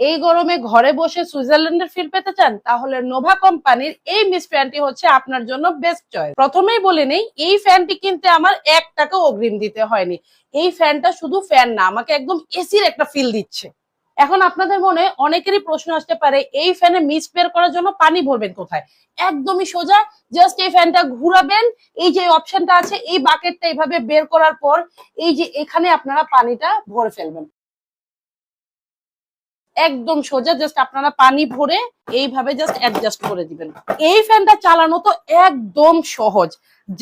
এই গরমে ঘরে বসে সুইজারল্যান্ডের ফিল পেতে চান, তাহলে নোভা কোম্পানির এই মিস ফ্যানটি হচ্ছে আপনার জন্য বেস্ট চয়েস। প্রথমেই বলে নেই, এই ফ্যানটি কিনতে আমার 1 টাকা অগ্রিম দিতে হয়নি। এই ফ্যানটা শুধু ফ্যান না, আমাকে একদম এসির একটা ফিল দিচ্ছে। এখন আপনাদের মনে অনেকেরই প্রশ্ন আসতে পারে, এই ফ্যানে মিস্ট বের করার জন্য পানি ভরবেন কোথায়? একদমই সোজা, জাস্ট এই ফ্যানটা ঘুরাবেন, এই যে অপশনটা আছে এই বাকেটটা এইভাবে বের করার পর এই যে এখানে আপনারা পানিটা ভরে ফেলবেন। একদম সোজা, জাস্ট আপনারা পানি ভরে এইভাবে জাস্ট অ্যাডজাস্ট করে দিবেন। এই ফ্যানটা চালানো তো একদম সহজ,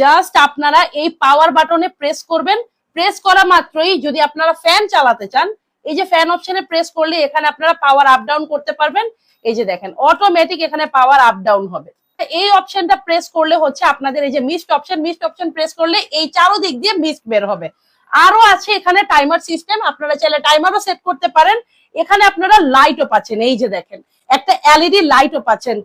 জাস্ট আপনারা এই পাওয়ার বাটনে প্রেস করবেন। প্রেস করা মাত্রই যদি আপনারা ফ্যান চালাতে চান, এই যে ফ্যান অপশনে প্রেস করলে এখানে আপনারা পাওয়ার আপ ডাউন করতে পারবেন। এই যে দেখেন অটোমেটিক এখানে পাওয়ার আপ ডাউন হবে। এই অপশনটা প্রেস করলে হচ্ছে আপনাদের এই যে মিস্ট অপশন প্রেস করলে এই চারোদিক দিয়ে মিস্ট বের হবে। আরো আছে এখানে টাইমার সিস্টেম, আপনারা চাইলে টাইমারও সেট করতে পারেন। এখানে আপনারা লাইটও পাচ্ছেন, এই যে দেখেন একটা এলইডি লাইটও পাচ্ছেন।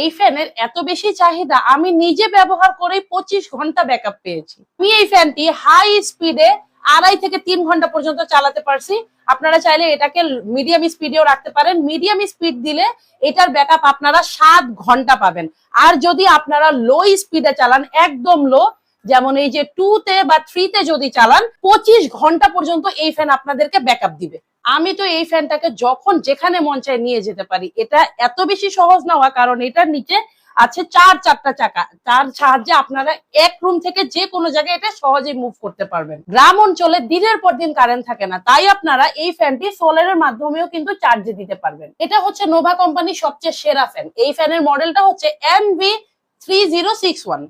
এই ফ্যানের এত বেশি চাহিদা, আমি নিজে ব্যবহার করে 25 ঘন্টা ব্যাকআপ পেয়েছি। আমি এই ফ্যানটি হাই স্পিডে 2.5 থেকে 3 ঘন্টা পর্যন্ত চালাতে পারছি। আপনারা চাইলে এটাকে মিডিয়াম স্পিডেও রাখতে পারেন। মিডিয়াম স্পিড দিলে এটার ব্যাকআপ আপনারা 7 ঘন্টা পাবেন। আর যদি আপনারা লো স্পিডে চালান, একদম লো, যেমন এই যে 2 তে বা 3 তে যদি চালান, 25 ঘন্টা পর্যন্ত এই ফ্যান আপনাদেরকে ব্যাকআপ দিবে। আমি তো এই ফ্যানটাকে যখন যেখানে মন চায় নিয়ে যেতে পারি। এটা এত বেশি সহজ নেওয়া কারণ এটার নিচে আছে চারটা চাকা, তার সাহায্যে আপনারা এক রুম থেকে যে কোনো জায়গায় এটা সহজেই মুভ করতে পারবেন। গ্রাম অঞ্চলে দিনের পর দিন কারেন্ট থাকে না, তাই আপনারা এই ফ্যানটি সোলারের মাধ্যমেও কিন্তু চার্জে দিতে পারবেন। এটা হচ্ছে নোভা কোম্পানির সবচেয়ে সেরা ফ্যান। এই ফ্যানের মডেলটা হচ্ছে NV3061।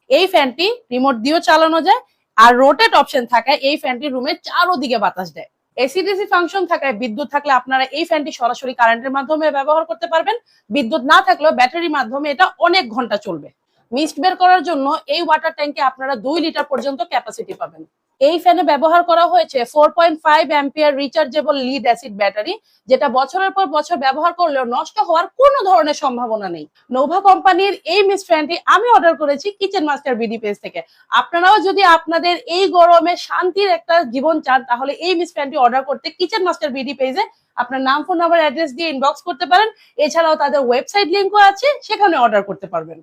এই ফ্যানটি রিমোট দিয়েও চালানো যায়, আর রোটেট অপশন থাকায় এই ফ্যানটি রুমের চারোদিকে বাতাস দেয়। এসি ডিসি ফাংশন থাকায় বিদ্যুৎ থাকলে আপনারা এই ফ্যানটি সরাসরি কারেন্টের মাধ্যমে ব্যবহার করতে পারবেন। বিদ্যুৎ না থাকলেও ব্যাটারির মাধ্যমে এটা অনেক ঘন্টা চলবে। মিস্ট বের করার জন্য এই ওয়াটার ট্যাঙ্কে আপনারা 2 লিটার পর্যন্ত ক্যাপাসিটি পাবেন। এই ফ্যানে ব্যবহার করা হয়েছে 4.5 ampere rechargeable lead acid battery, যেটা বছরের পর বছর ব্যবহার করলেও নষ্ট হওয়ার কোনো ধরনের সম্ভাবনা নেই। নোভা কোম্পানির এই মিস্ট ফ্যানটি আমি অর্ডার করেছি কিচেন মাস্টার বিডি পেজ থেকে। আপনারাও যদি আপনাদের এই গরমে শান্তির একটা জীবন চান, তাহলে এই মিস্ট ফ্যানটি অর্ডার করতে কিচেন মাস্টার বিডি পেজে আপনার নাম, ফোন নাম্বার, অ্যাড্রেস দিয়ে ইনবক্স করতে পারেন। এছাড়াও তাদের ওয়েবসাইট লিঙ্কও আছে, সেখানে অর্ডার করতে পারবেন।